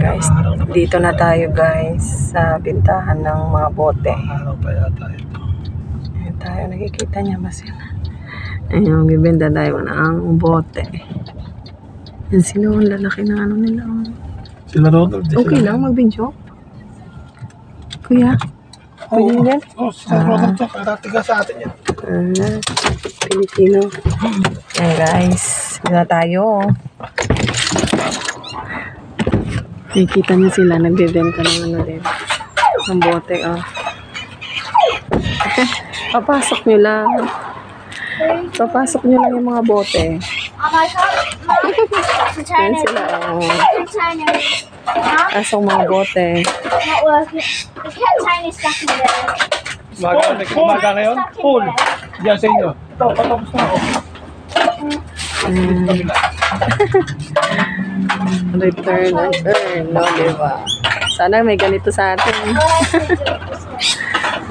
guys, dito na tayo guys sa bintahan ng mga bote. Araw pa yata ito. Ayan tayo, nakikita niya ba sila? Ayun, bibenta tayo ng bote. Yan sila, ang lalaki na ano nila. Sila Ronald. Okay lang, mag-video. Kuya, pwede yan? Oo, sila Ronald to. Karatiga sa atin yan. Pilipino. Ayan guys, na tayo. Nakikita niyo sila, nagbebenta ng ano din. Ng bote, oh. Papasok niyo lang. Papasok niyo lang yung mga bote. Ayan sila, oh. Asong mga bote. Umaga ngayon? Full. Diyan sa inyo. Ito, patapos na ako. Return and earn, no, diba? Sana may ganito sa atin.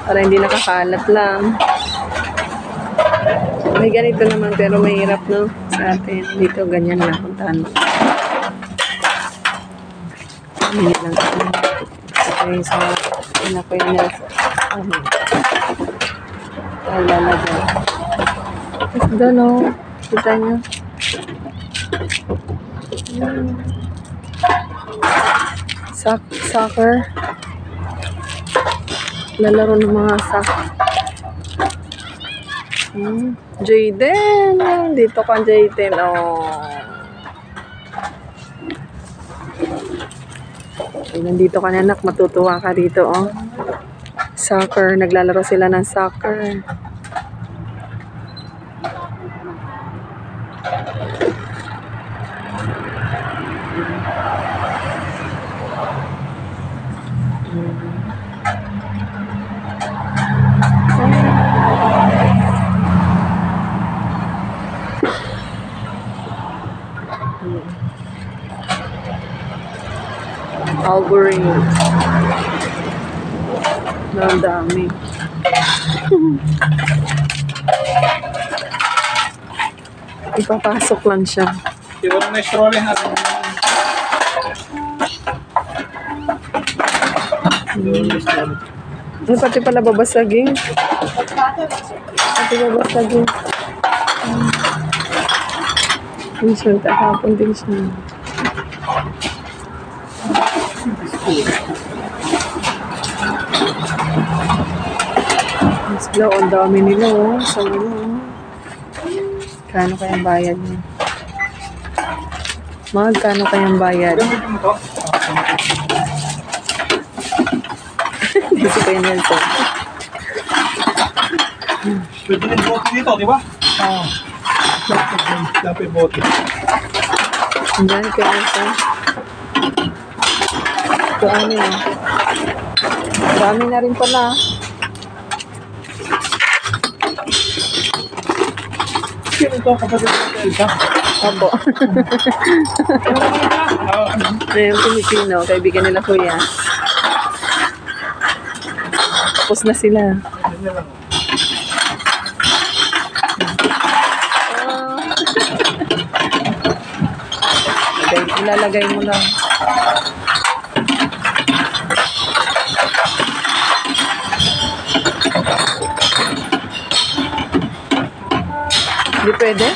Para hindi nakakalat lang. May ganito naman pero mahirap, no? Sa atin. Dito ganyan na. Puntahan mo. Hindi lang. Okay, so ko yun na. Lalagyan. Tapos doon, no? Kita nyo. Soccer. Lalaro ng mga soccer. Jayden. Dito ka, Jayden. Oh. Ay, nandito ka na, anak. Matutuwa ka dito, oh. Soccer. Naglalaro sila ng soccer. Albury. Ang dami. Ipapasok lang siya. Siguro na stroller natin. Pati pala babasagin. Pati babasagin. Minsan kahapon din siya. Sila, ang dami nila, oh. Sa ano, oh. Kano kayang bayad niya? Magkano kayang bayad? Dito kayo Nelson. Pwede rin bote dito, di ba? Oo. Dapat bote. Diyan kayo Nelson. Ito ano yun? Dami na rin pala. Sino ito kapatid ng Elsa? Opo. Yung Pilipino, kaibigan nila kuya. Tapos na sila. Ilalagay mo lang. Hindi pwede?